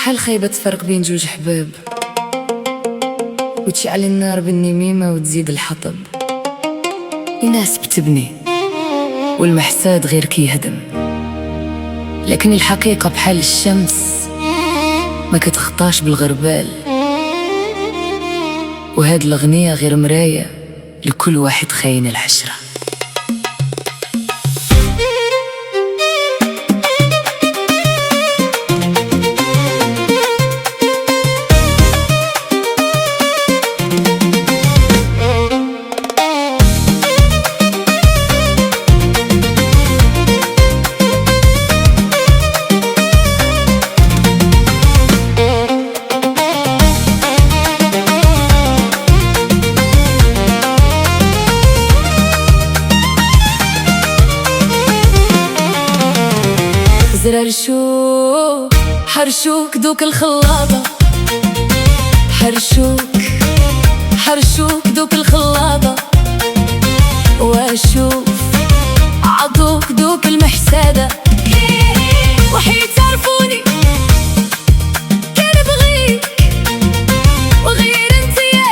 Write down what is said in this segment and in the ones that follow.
شحال خايبة تفرق بين جوج حباب، وتشعل النار بالنميمة وتزيد الحطب. الناس بتبني والمحساد غير كيهدم، لكن الحقيقة بحال الشمس ما كتخطاش بالغربال. وهاد الأغنية غير مراية لكل واحد خاين العشرة. زرار شوك حرشوك دوك الخلاطة، حرشوك دوك الخلاطة، واشوف عضوك دوك المحسادة. وحيد تعرفوني كان بغيك وغير انتيا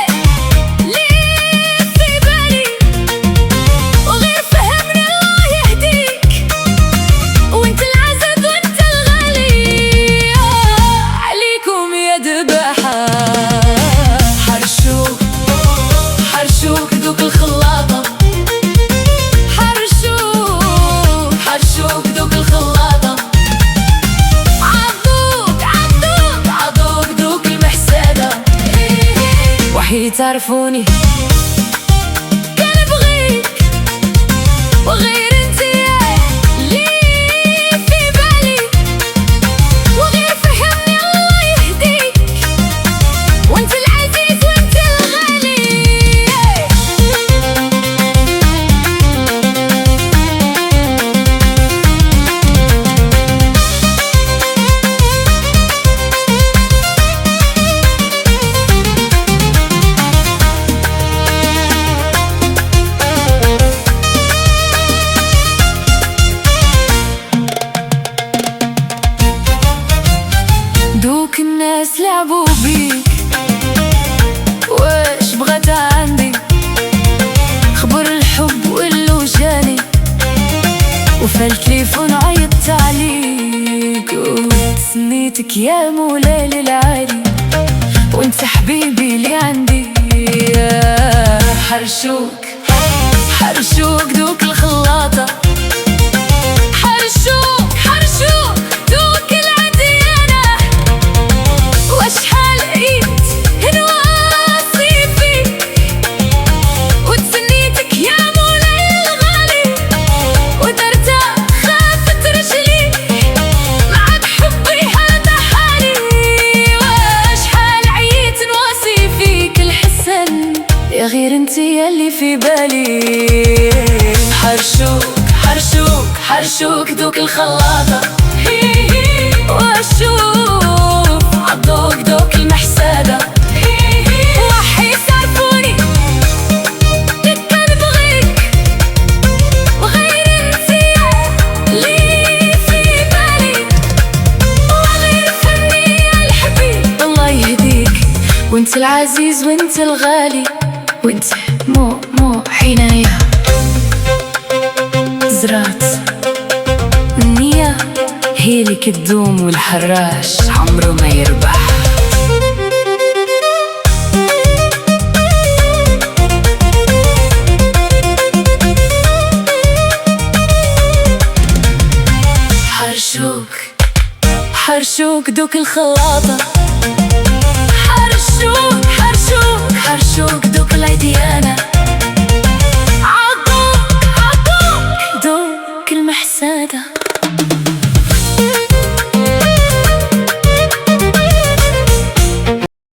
ليه في بالي، وغير فهمني الله يهديك وانت العزب وانت الغالي. عليكم يا دباحة حرشوك دوك الخلاطة، حرشوك دوك الخلاطة، عضوك دوك المحسادة. وحيد تعرفوني كان بغيك وغير انتيا ليه في بالي، وغير فهمني الله يهديك وانت العزيز وانت الغالي. دوك الناس لعبوا بيك واش بغيتها عندي، خبر الحب واللو جاني وفي التليفون عيطت عليك وتسنيتك يا مولاي للعالي وانت حبيبي اللي عندي. حرشوك دوك الخلاطة، حرشوك دوك العديانة. واشحال عيت نواصي فيك وتسنيتك يا مولاي الغالي، ودرتها خافت رجلي مع بحبي هذا حالي. واشحال عيت نواصي فيك الحسن يا غير انتي يلي في بالي. حرشوك دوك الخلاطة، واشوف عضوك دوك المحسادة. وحيد تعرفوني كان بغيك وغير انتيا ليه في بالي، وغير فهمني يا الحبيب الله يهديك وانت العزيز وانت الغالي وانت مو حناية. زرات النية هي اللي كتدوم والحراش عمره ما يربح. حرشوك دوك الخلاطة،